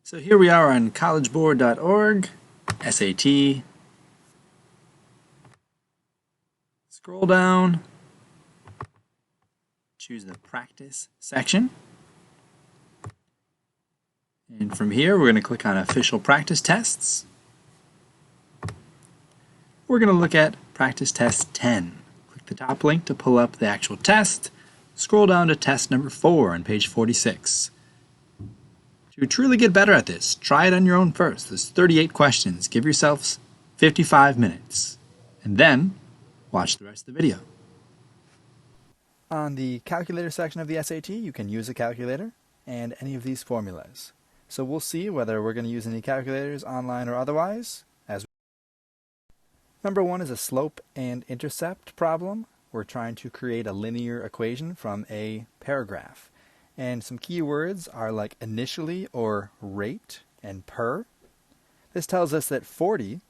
So here we are on collegeboard.org, SAT. Scroll down, choose the practice section. And from here, we're going to click on official practice tests. We're going to look at practice test 10. Click the top link to pull up the actual test. Scroll down to test number 4 on page 46. To truly get better at this, try it on your own first. There's 38 questions. Give yourselves 55 minutes. And then, watch the rest of the video. On the calculator section of the SAT, you can use a calculator and any of these formulas. So we'll see whether we're going to use any calculators online or otherwise. Number 1 is a slope and intercept problem. We're trying to create a linear equation from a paragraph. And some key words are like initially or rate and per. This tells us that 40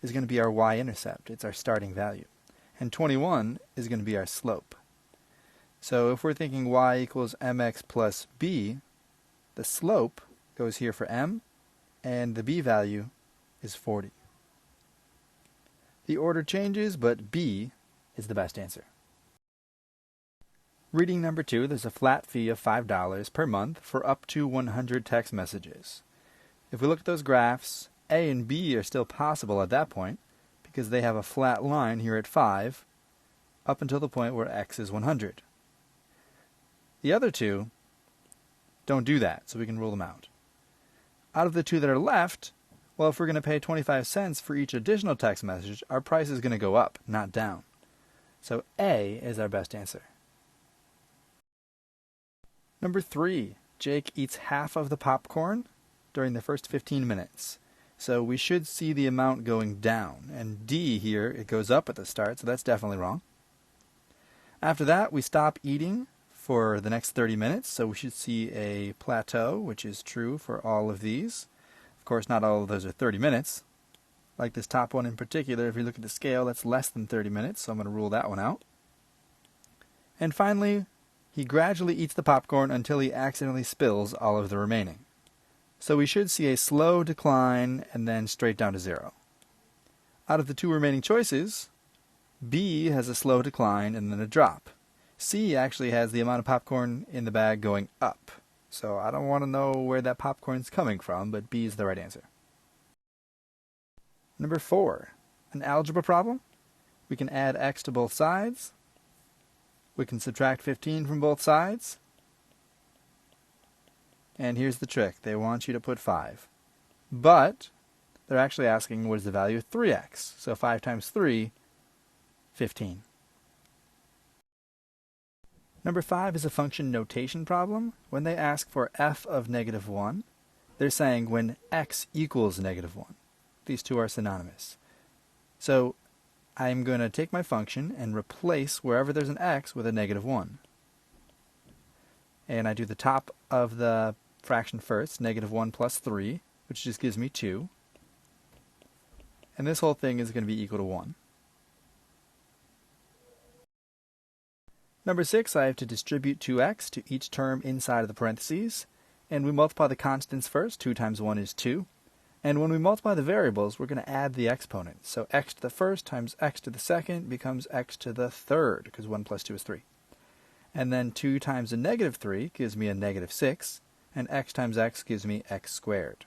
is going to be our y-intercept. It's our starting value. And 21 is going to be our slope. So if we're thinking y equals mx plus b, the slope goes here for m, and the b value is 40. The order changes, but b is the best answer. Reading number 2, there's a flat fee of $5 per month for up to 100 text messages. If we look at those graphs, A and B are still possible at that point because they have a flat line here at 5 up until the point where x is 100. The other two don't do that, so we can rule them out. Out of the two that are left, well, if we're going to pay 25 cents for each additional text message, our price is going to go up, not down. So A is our best answer. Number 3, Jake eats half of the popcorn during the first 15 minutes. So we should see the amount going down. And D here, it goes up at the start, so that's definitely wrong. After that, we stop eating for the next 30 minutes, so we should see a plateau, which is true for all of these. Of course, not all of those are 30 minutes. Like this top one in particular, if you look at the scale, that's less than 30 minutes, so I'm going to rule that one out. And finally, he gradually eats the popcorn until he accidentally spills all of the remaining. So we should see a slow decline and then straight down to 0. Out of the two remaining choices, B has a slow decline and then a drop. C actually has the amount of popcorn in the bag going up. So I don't want to know where that popcorn's coming from, but B is the right answer. Number 4, an algebra problem. We can add x to both sides. We can subtract 15 from both sides. And here's the trick. They want you to put 5. But they're actually asking what is the value of 3x. So 5 times 3, 15. Number 5 is a function notation problem. When they ask for f of -1, they're saying when x equals -1. These two are synonymous. So I'm going to take my function and replace wherever there's an x with a -1. And I do the top of the fraction first, -1 plus 3, which just gives me 2. And this whole thing is going to be equal to 1. Number 6, I have to distribute 2x to each term inside of the parentheses. And we multiply the constants first. 2 times 1 is 2. And when we multiply the variables, we're going to add the exponents. So x to the first times x to the second becomes x to the third, because 1 plus 2 is 3. And then 2 times a -3 gives me a -6, and x times x gives me x squared.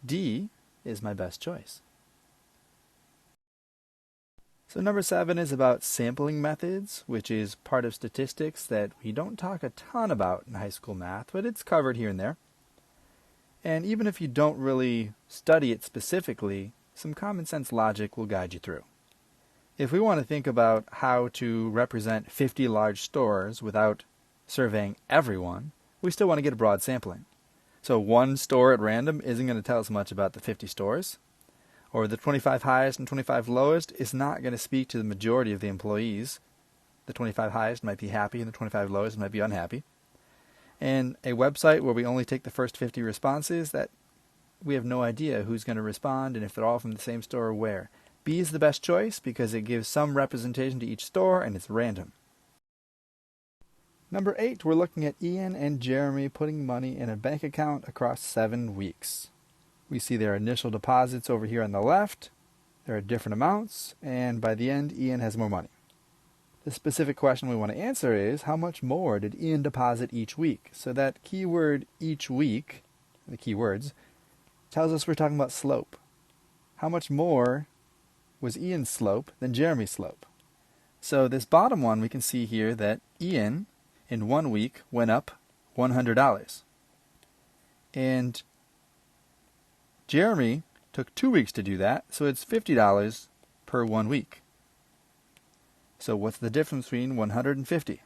D is my best choice. So number 7 is about sampling methods, which is part of statistics that we don't talk a ton about in high school math, but it's covered here and there. And even if you don't really study it specifically, some common sense logic will guide you through. If we want to think about how to represent 50 large stores without surveying everyone, we still want to get a broad sampling. So one store at random isn't going to tell us much about the 50 stores, or the 25 highest and 25 lowest is not going to speak to the majority of the employees. The 25 highest might be happy and the 25 lowest might be unhappy. And a website where we only take the first 50 responses, that we have no idea who's going to respond and if they're all from the same store or where. B is the best choice because it gives some representation to each store and it's random. Number 8, we're looking at Ian and Jeremy putting money in a bank account across 7 weeks. We see their initial deposits over here on the left. There are different amounts, and by the end, Ian has more money. The specific question we want to answer is, how much more did Ian deposit each week? So that keyword each week, the keywords, tells us we're talking about slope. How much more was Ian's slope than Jeremy's slope? So this bottom one, we can see here that Ian, in 1 week, went up $100. And Jeremy took 2 weeks to do that, so it's $50 per 1 week. So what's the difference between 150?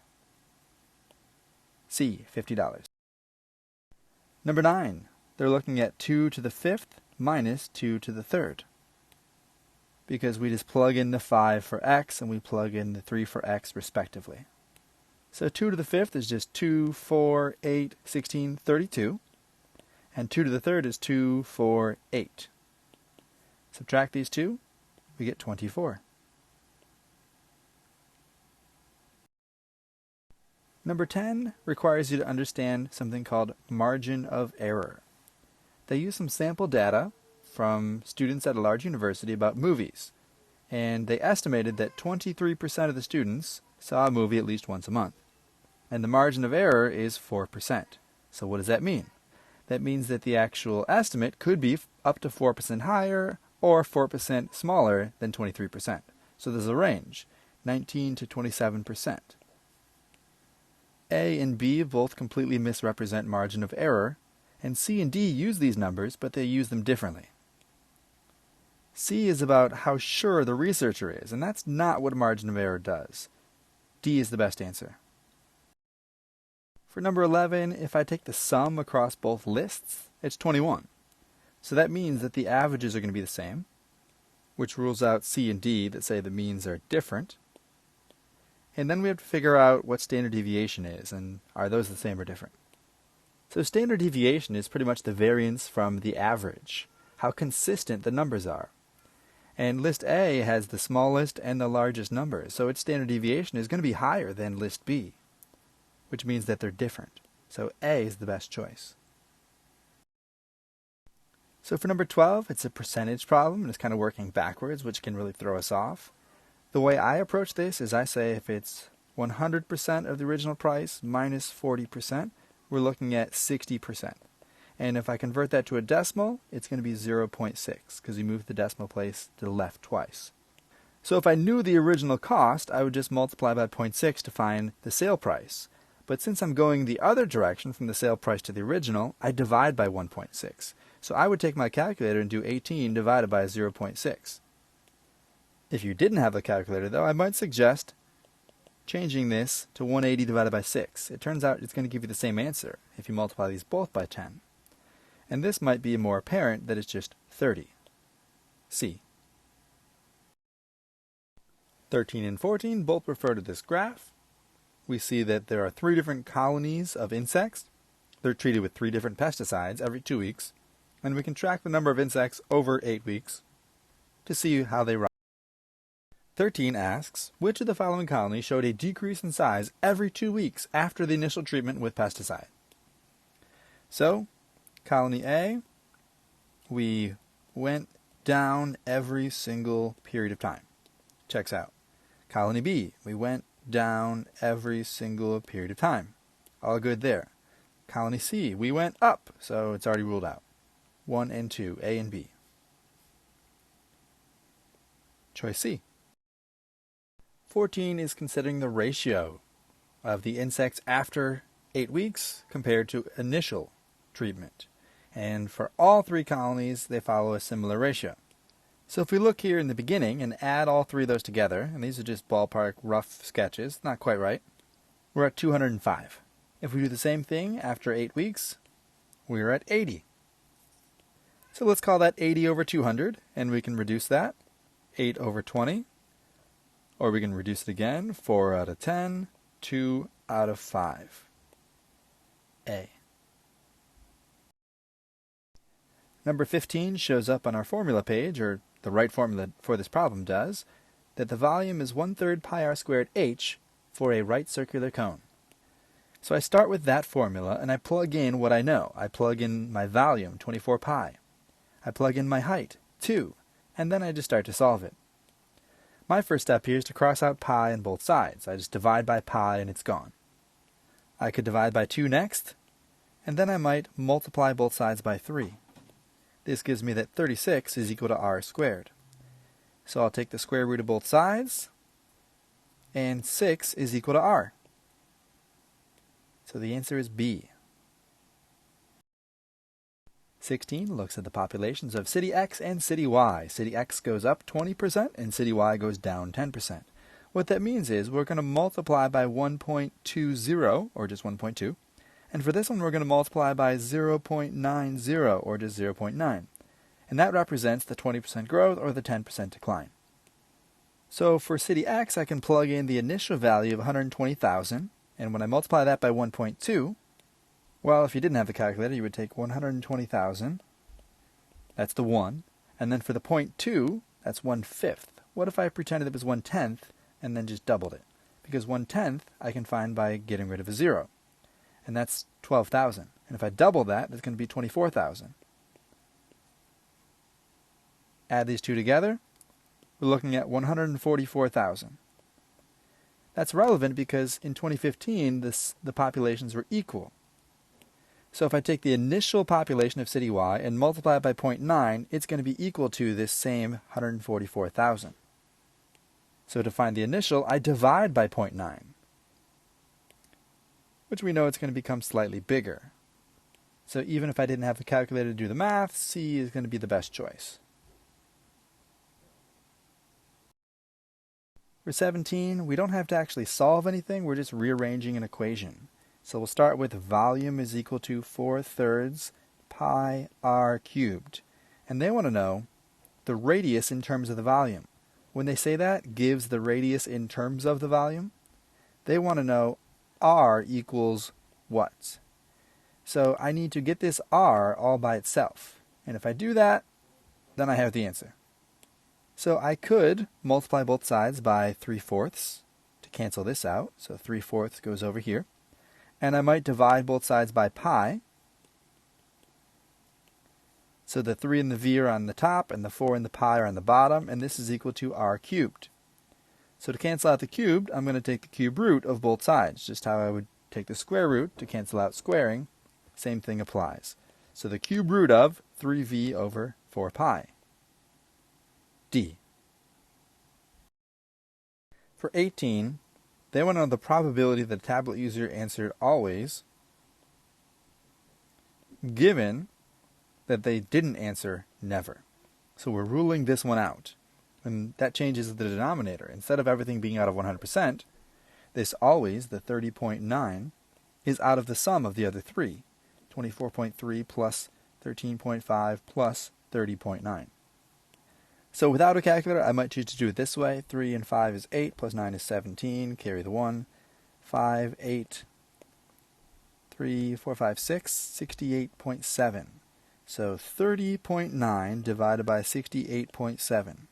C, $50. Number 9, they're looking at 2 to the 5th minus 2 to the 3rd. Because we just plug in the 5 for x and we plug in the 3 for x respectively. So 2 to the 5th is just 2, 4, 8, 16, 32. And 2 to the 3rd is 2, 4, 8. Subtract these two, we get 24. Number 10 requires you to understand something called margin of error. They use some sample data from students at a large university about movies, and they estimated that 23% of the students saw a movie at least once a month. And the margin of error is 4%. So what does that mean? That means that the actual estimate could be up to 4% higher or 4% smaller than 23%. So there's a range, 19 to 27%. A and B both completely misrepresent margin of error, and C and D use these numbers, but they use them differently. C is about how sure the researcher is, and that's not what margin of error does. D is the best answer. For number 11, if I take the sum across both lists, it's 21. So that means that the averages are going to be the same, which rules out C and D that say the means are different. And then we have to figure out what standard deviation is, and are those the same or different? So standard deviation is pretty much the variance from the average, how consistent the numbers are. And list A has the smallest and the largest numbers, so its standard deviation is going to be higher than list B, which means that they're different. So A is the best choice. So for number 12, it's a percentage problem, and it's kind of working backwards, which can really throw us off. The way I approach this is I say if it's 100% of the original price minus 40%, we're looking at 60%. And if I convert that to a decimal, it's going to be 0.6, because we moved the decimal place to the left twice. So if I knew the original cost, I would just multiply by 0.6 to find the sale price. But since I'm going the other direction from the sale price to the original, I divide by 1.6. So I would take my calculator and do 18 divided by 0.6. If you didn't have a calculator, though, I might suggest changing this to 180 divided by 6. It turns out it's going to give you the same answer if you multiply these both by 10. And this might be more apparent that it's just 30. C. 13 and 14 both refer to this graph. We see that there are 3 different colonies of insects. They're treated with 3 different pesticides every 2 weeks. And we can track the number of insects over 8 weeks to see how they rise. 13 asks, which of the following colonies showed a decrease in size every 2 weeks after the initial treatment with pesticide? So, colony A, we went down every single period of time. Checks out. Colony B, we went down every single period of time. All good there. Colony C, we went up, so it's already ruled out. 1 and 2, A and B. Choice C. 14 is considering the ratio of the insects after 8 weeks compared to initial treatment. And for all 3 colonies, they follow a similar ratio. So if we look here in the beginning and add all 3 of those together, and these are just ballpark rough sketches, not quite right, we're at 205. If we do the same thing after 8 weeks, we're at 80. So let's call that 80 over 200, and we can reduce that. 8 over 20. Or we can reduce it again, 4 out of 10, 2 out of 5. A. Number 15 shows up on our formula page, or the right formula for this problem does, that the volume is 1/3 pi r squared h for a right circular cone. So I start with that formula and I plug in what I know. I plug in my volume, 24 pi. I plug in my height, 2, and then I just start to solve it. My first step here is to cross out pi on both sides. I just divide by pi and it's gone. I could divide by 2 next, and then I might multiply both sides by 3. This gives me that 36 is equal to r squared. So I'll take the square root of both sides, and 6 is equal to r. So the answer is B. 16 looks at the populations of city X and city Y. City X goes up 20% and city Y goes down 10%. What that means is we're going to multiply by 1.20, or just 1.2. And for this one, we're going to multiply by 0.90, or just 0.9. And that represents the 20% growth or the 10% decline. So for city X, I can plug in the initial value of 120,000. And when I multiply that by 1.2, well, if you didn't have the calculator, you would take 120,000. That's the 1. And then for the 0.2, that's 1/5. What if I pretended it was 1/10 and then just doubled it? Because 1/10 I can find by getting rid of a 0. And that's 12,000. And if I double that, that's going to be 24,000. Add these two together, we're looking at 144,000. That's relevant because in 2015, the populations were equal. So if I take the initial population of city Y and multiply it by 0.9, it's going to be equal to this same 144,000. So to find the initial, I divide by 0.9, which we know it's going to become slightly bigger. So even if I didn't have the calculator to do the math, C is going to be the best choice. For 17, we don't have to actually solve anything, we're just rearranging an equation. So we'll start with volume is equal to 4/3 pi r cubed. And they want to know the radius in terms of the volume. When they say that, gives the radius in terms of the volume, they want to know r equals what? So I need to get this r all by itself. And if I do that, then I have the answer. So I could multiply both sides by 3/4 to cancel this out. So 3/4 goes over here. And I might divide both sides by pi. So the 3 and the v are on the top, and the 4 and the pi are on the bottom, and this is equal to r cubed. So to cancel out the cubed, I'm going to take the cube root of both sides, just how I would take the square root to cancel out squaring. Same thing applies. So the cube root of 3v over 4 pi. D. For 18, they want to know the probability that the tablet user answered always, given that they didn't answer never. So we're ruling this one out. And that changes the denominator. Instead of everything being out of 100%, this always, the 30.9, is out of the sum of the other three. 24.3 plus 13.5 plus 30.9. So without a calculator, I might choose to do it this way. 3 and 5 is 8, plus 9 is 17, carry the 1. 5, 8, 3, 4, 5, 6, 68.7. So 30.9 divided by 68.7.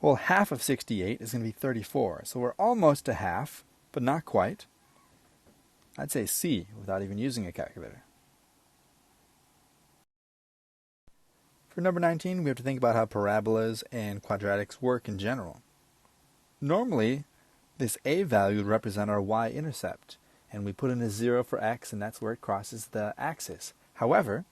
Well, half of 68 is going to be 34. So we're almost to half, but not quite. I'd say C without even using a calculator. For number 19, we have to think about how parabolas and quadratics work in general. Normally, this a value would represent our y-intercept, and we put in a 0 for x, and that's where it crosses the axis. However,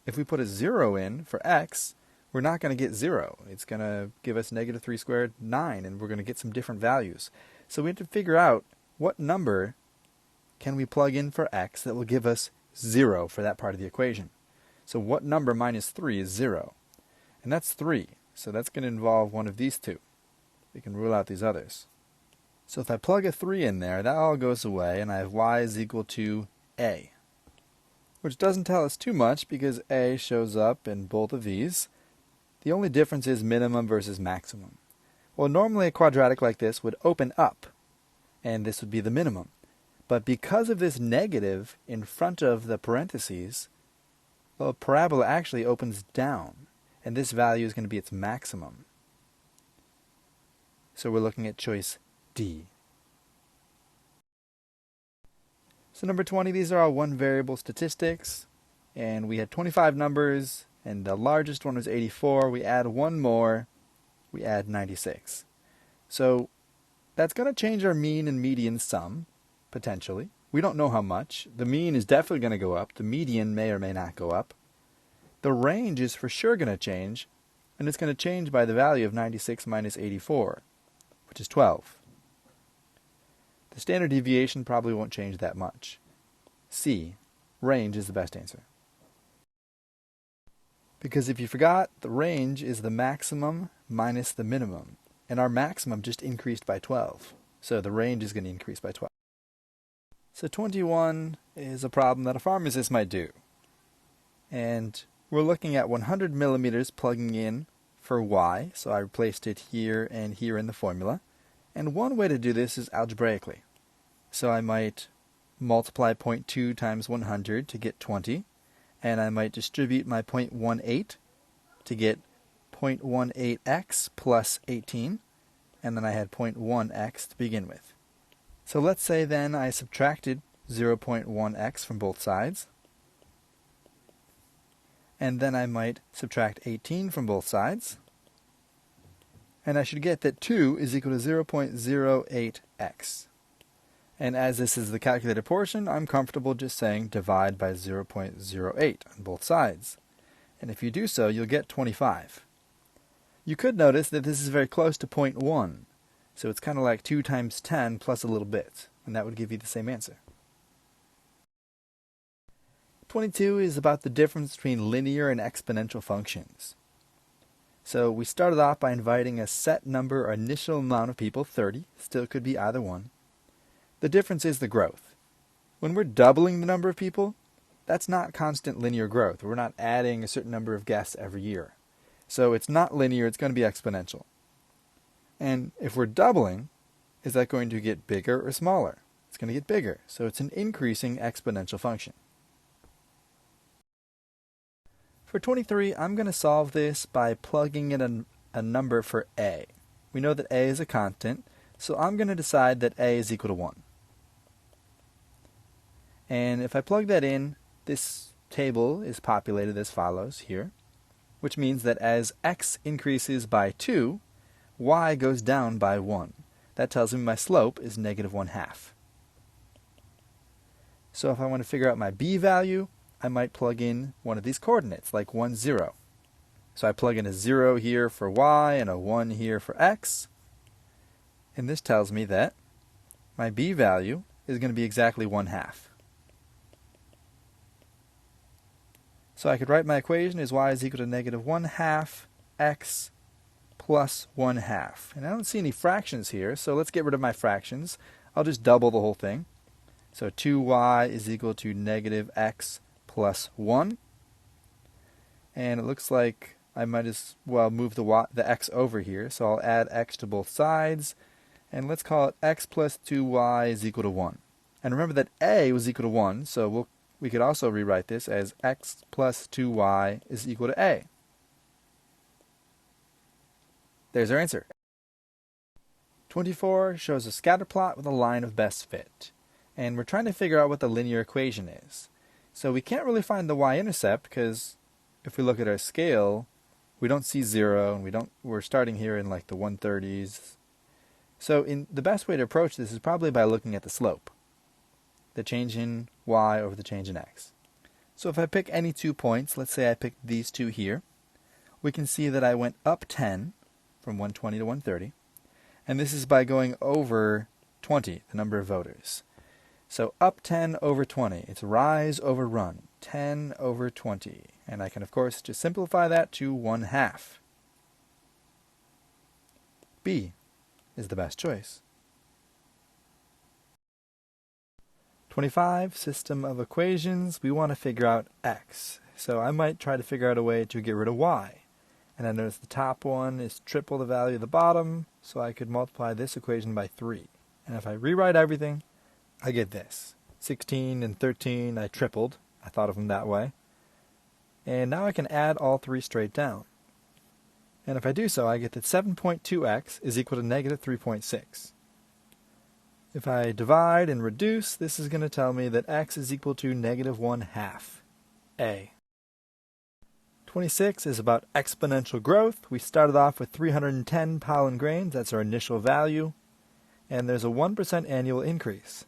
if we put a 0 in for x, we're not going to get 0. It's going to give us negative 3 squared, 9, and we're going to get some different values. So we have to figure out what number can we plug in for x that will give us 0 for that part of the equation. So what number minus 3 is 0? And that's 3. So that's going to involve one of these two. We can rule out these others. So if I plug a 3 in there, that all goes away, and I have y is equal to a. Which doesn't tell us too much because a shows up in both of these. The only difference is minimum versus maximum. Well, normally a quadratic like this would open up, and this would be the minimum. But because of this negative in front of the parentheses, well, a parabola actually opens down, and this value is going to be its maximum. So we're looking at choice D. So number 20, these are all one variable statistics, and we had 25 numbers, and the largest one was 84. We add one more, we add 96. So that's going to change our mean and median some, potentially. We don't know how much. The mean is definitely going to go up. The median may or may not go up. The range is for sure going to change, and it's going to change by the value of 96 minus 84, which is 12. The standard deviation probably won't change that much. C, range is the best answer. Because if you forgot, the range is the maximum minus the minimum, and our maximum just increased by 12. So the range is going to increase by 12. So 21 is a problem that a pharmacist might do. And we're looking at 100 millimeters plugging in for y, so I replaced it here and here in the formula. And one way to do this is algebraically. So I might multiply 0.2 times 100 to get 20, and I might distribute my 0.18 to get 0.18x plus 18, and then I had 0.1x to begin with. So let's say then I subtracted 0.1x from both sides, and then I might subtract 18 from both sides, and I should get that 2 is equal to 0.08x. And as this is the calculated portion, I'm comfortable just saying divide by 0.08 on both sides. And if you do so, you'll get 25. You could notice that this is very close to 0.1, so it's kind of like 2 times 10 plus a little bit, and that would give you the same answer. 22 is about the difference between linear and exponential functions. So we started off by inviting a set number or initial amount of people, 30, still could be either one. The difference is the growth. When we're doubling the number of people, that's not constant linear growth. We're not adding a certain number of guests every year. So it's not linear, it's going to be exponential. And if we're doubling, is that going to get bigger or smaller? It's going to get bigger, so it's an increasing exponential function. For 23, I'm going to solve this by plugging in a number for a. We know that a is a constant, so I'm going to decide that a is equal to 1. And if I plug that in, this table is populated as follows here, which means that as x increases by 2, y goes down by 1. That tells me my slope is negative 1/2. So if I want to figure out my b value, I might plug in one of these coordinates, like 1, 0. So I plug in a 0 here for y and a 1 here for x. And this tells me that my b value is going to be exactly 1/2. So I could write my equation as y is equal to negative 1/2 x plus 1/2. And I don't see any fractions here, so let's get rid of my fractions. I'll just double the whole thing. So 2y is equal to negative x plus 1. And it looks like I might as well move the x over here, so I'll add x to both sides. And let's call it x plus 2y is equal to 1. And remember that a was equal to 1, so we could also rewrite this as x plus 2y is equal to a. There's our answer. 24 shows a scatter plot with a line of best fit. And we're trying to figure out what the linear equation is. So we can't really find the y-intercept because if we look at our scale, we don't see 0, and we're starting here in like the 130s. So the best way to approach this is probably by looking at the slope, the change in y over the change in x. So if I pick any 2 points, let's say I picked these 2 here, we can see that I went up 10 from 120 to 130, and this is by going over 20, the number of voters. So up 10 over 20, it's rise over run, 10 over 20, and I can of course just simplify that to 1/2. B is the best choice. 25, system of equations. We want to figure out x. So I might try to figure out a way to get rid of y. And I notice the top one is triple the value of the bottom, so I could multiply this equation by 3. And if I rewrite everything, I get this. 16 and 13 I tripled. I thought of them that way. And now I can add all 3 straight down. And if I do so, I get that 7.2x is equal to negative 3.6. If I divide and reduce, this is going to tell me that x is equal to negative 1/2, a. 26 is about exponential growth. We started off with 310 pollen grains, that's our initial value, and there's a 1% annual increase.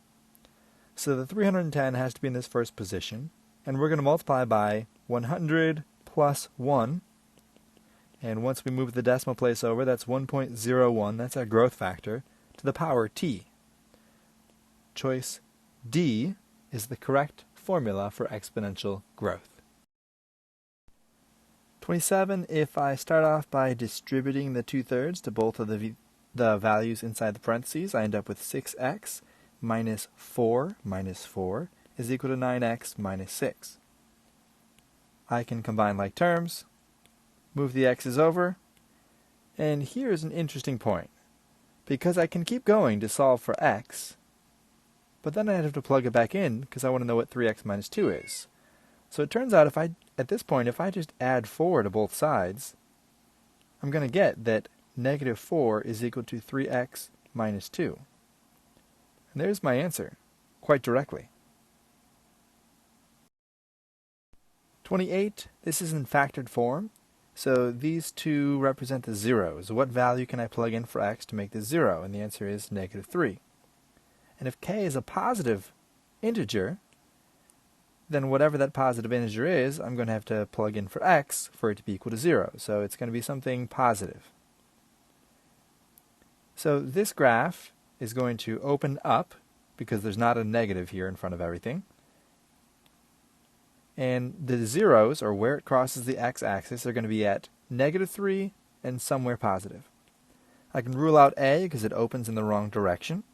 So the 310 has to be in this first position, and we're going to multiply by 100 plus 1, and once we move the decimal place over, that's 1.01, that's our growth factor, to the power t. Choice D is the correct formula for exponential growth. 27, if I start off by distributing the 2/3 to both of the values inside the parentheses, I end up with 6x minus 4 is equal to 9x minus 6. I can combine like terms, move the x's over, and here's an interesting point. Because I can keep going to solve for x, but then I'd have to plug it back in because I want to know what 3x minus 2 is. So it turns out at this point, if I just add 4 to both sides, I'm going to get that negative 4 is equal to 3x minus 2. And there's my answer, quite directly. 28, this is in factored form. So these two represent the zeros. What value can I plug in for x to make this 0? And the answer is negative 3. And if k is a positive integer, then whatever that positive integer is, I'm going to have to plug in for x for it to be equal to 0. So it's going to be something positive. So this graph is going to open up because there's not a negative here in front of everything. And the zeros, or where it crosses the x-axis, are going to be at negative 3 and somewhere positive. I can rule out A because it opens in the wrong direction.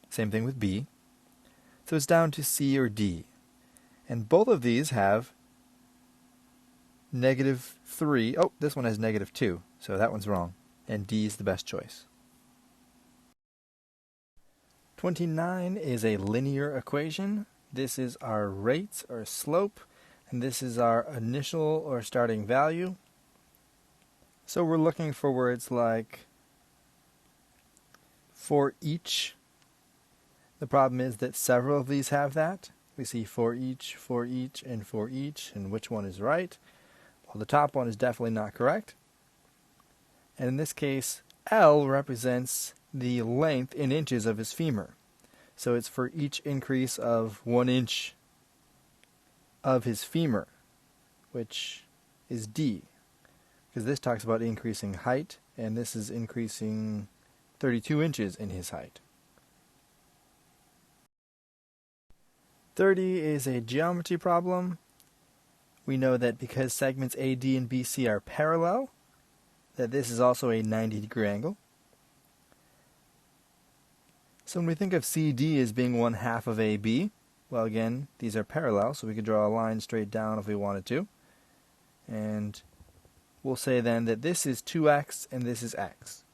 Same thing with B. So it's down to C or D. And both of these have negative 3. Oh, this one has negative 2, so that one's wrong. And D is the best choice. 29 is a linear equation. This is our rate or slope, and this is our initial or starting value. So we're looking for words like for each. The problem is that several of these have that. We see for each, and which one is right? Well, the top one is definitely not correct. And in this case, L represents the length in inches of his femur. So it's for each increase of 1 inch of his femur, which is D. Because this talks about increasing height, and this is increasing 32 inches in his height. 30 is a geometry problem. We know that because segments AD and BC are parallel, that this is also a 90-degree angle. So when we think of CD as being 1/2 of AB, well, again, these are parallel, so we could draw a line straight down if we wanted to. And we'll say then that this is 2x and this is x.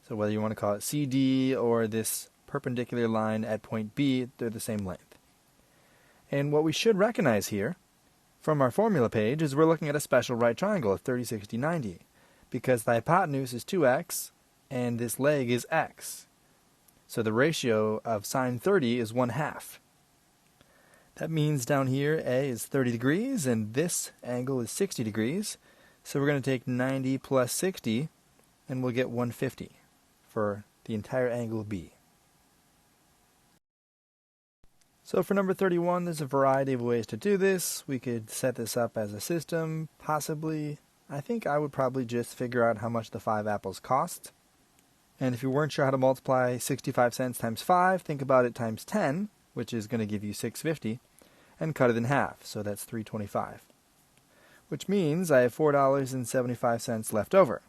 So whether you want to call it CD or this perpendicular line at point B, they're the same length. And what we should recognize here from our formula page is we're looking at a special right triangle of 30, 60, 90, because the hypotenuse is 2x and this leg is x. So the ratio of sine 30 is 1/2. That means down here A is 30 degrees and this angle is 60 degrees. So we're going to take 90 plus 60 and we'll get 150 for the entire angle B. So for number 31, there's a variety of ways to do this. We could set this up as a system, possibly. I think I would probably just figure out how much the 5 apples cost. And if you weren't sure how to multiply 65 cents times 5, think about it times 10, which is going to give you 650, and cut it in half, so that's 325. Which means I have $4.75 left over.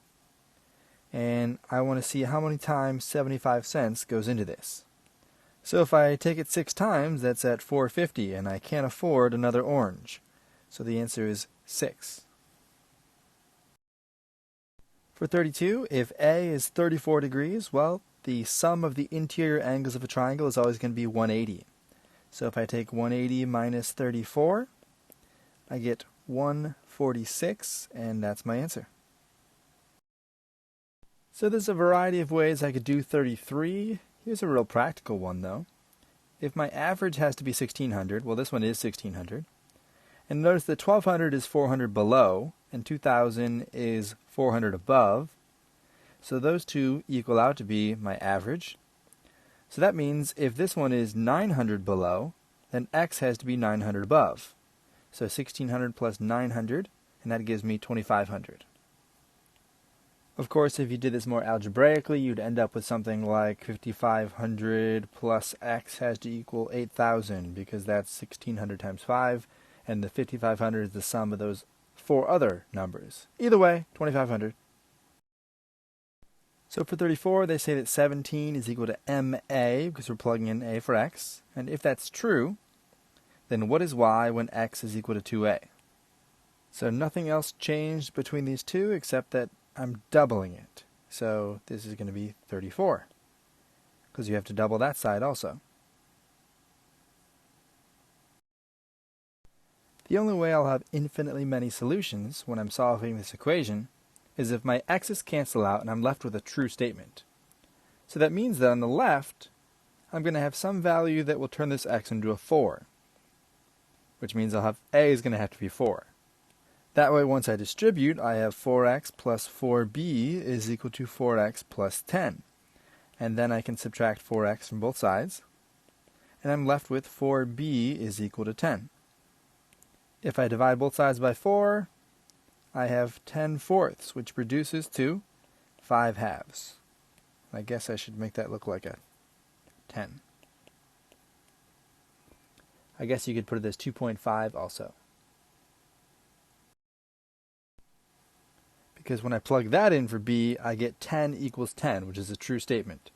And I want to see how many times 75 cents goes into this. So if I take it 6 times, that's at $4.50, and I can't afford another orange. So the answer is 6. For 32, if A is 34 degrees, well, the sum of the interior angles of a triangle is always going to be 180. So if I take 180 minus 34, I get 146, and that's my answer. So there's a variety of ways I could do 33. Here's a real practical one, though. If my average has to be 1600, well, this one is 1600. And notice that 1200 is 400 below, and 2000 is 400 above. So those two equal out to be my average. So that means if this one is 900 below, then x has to be 900 above. So 1600 plus 900, and that gives me 2500. Of course, if you did this more algebraically, you'd end up with something like 5500 plus x has to equal 8000, because that's 1600 times 5, and the 5500 is the sum of those four other numbers. Either way, 2500. So for 34, they say that 17 is equal to ma, because we're plugging in a for x. And if that's true, then what is y when x is equal to 2a? So nothing else changed between these two except that I'm doubling it. So this is going to be 34, because you have to double that side also. The only way I'll have infinitely many solutions when I'm solving this equation is if my x's cancel out and I'm left with a true statement. So that means that on the left, I'm going to have some value that will turn this x into a 4, which means I'll have a is going to have to be 4. That way, once I distribute, I have 4x plus 4b is equal to 4x plus 10. And then I can subtract 4x from both sides, and I'm left with 4b is equal to 10. If I divide both sides by 4, I have 10 fourths, which reduces to 5 halves. I guess I should make that look like a 10. I guess you could put it as 2.5 also. Because when I plug that in for b, I get 10 equals 10, which is a true statement.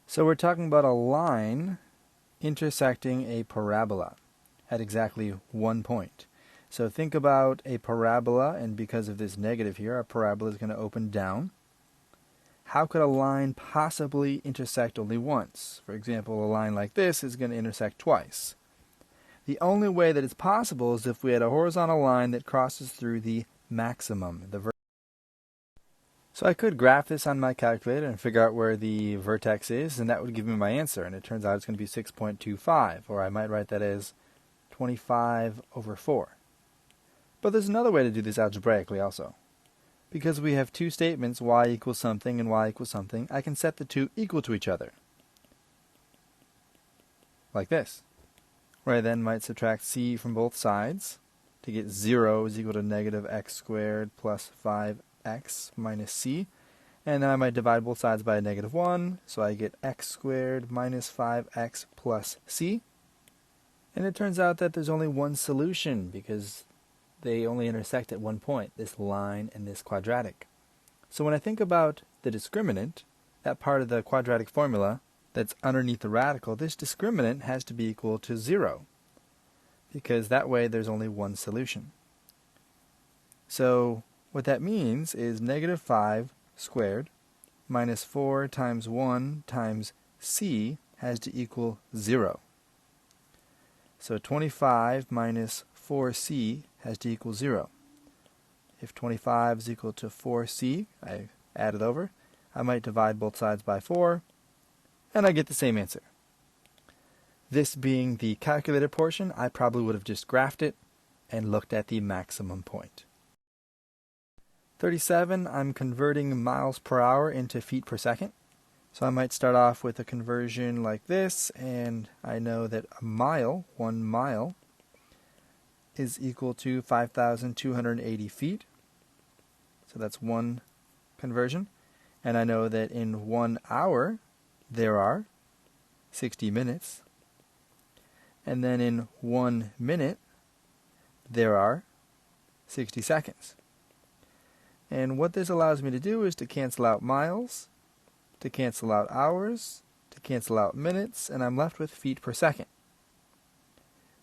So we're talking about a line intersecting a parabola at exactly 1 point. So think about a parabola, and because of this negative here, our parabola is going to open down. How could a line possibly intersect only once? For example, a line like this is going to intersect twice. The only way that it's possible is if we had a horizontal line that crosses through the maximum, so I could graph this on my calculator and figure out where the vertex is, and that would give me my answer, and it turns out it's going to be 6.25, or I might write that as 25 over 4. But there's another way to do this algebraically also. Because we have two statements, y equals something and y equals something, I can set the two equal to each other. Like this. Where I then might subtract c from both sides to get 0 is equal to negative x squared plus 5x minus c. And then I might divide both sides by a negative 1, so I get x squared minus 5x plus c. And it turns out that there's only one solution, because they only intersect at 1 point, this line and this quadratic. So when I think about the discriminant, that part of the quadratic formula that's underneath the radical, this discriminant has to be equal to 0, because that way there's only one solution. So what that means is negative 5 squared minus 4 times 1 times c has to equal 0. So 25 minus 4c has to equal 0. If 25 is equal to 4c, I add it over. I might divide both sides by 4, and I get the same answer. This being the calculated portion, I probably would have just graphed it and looked at the maximum point. 37, I'm converting miles per hour into feet per second. So I might start off with a conversion like this, and I know that a mile, 1 mile, is equal to 5,280 feet. So that's one conversion. And I know that in 1 hour, there are 60 minutes. And then in 1 minute, there are 60 seconds. And what this allows me to do is to cancel out miles, to cancel out hours, to cancel out minutes, and I'm left with feet per second.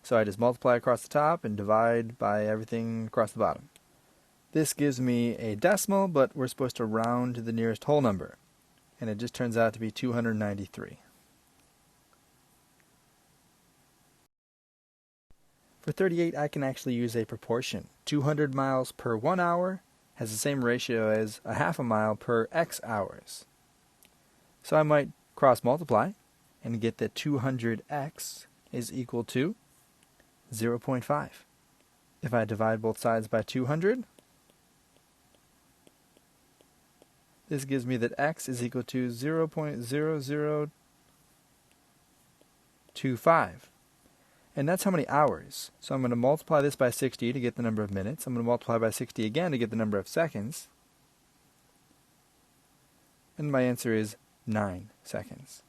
So I just multiply across the top and divide by everything across the bottom. This gives me a decimal, but we're supposed to round to the nearest whole number, and it just turns out to be 293. For 38, I can actually use a proportion. 200 miles per 1 hour has the same ratio as a half a mile per x hours. So I might cross multiply and get that 200x is equal to 0.5. If I divide both sides by 200, this gives me that x is equal to 0.0025. And that's how many hours. So I'm going to multiply this by 60 to get the number of minutes. I'm going to multiply by 60 again to get the number of seconds. And my answer is 9 seconds.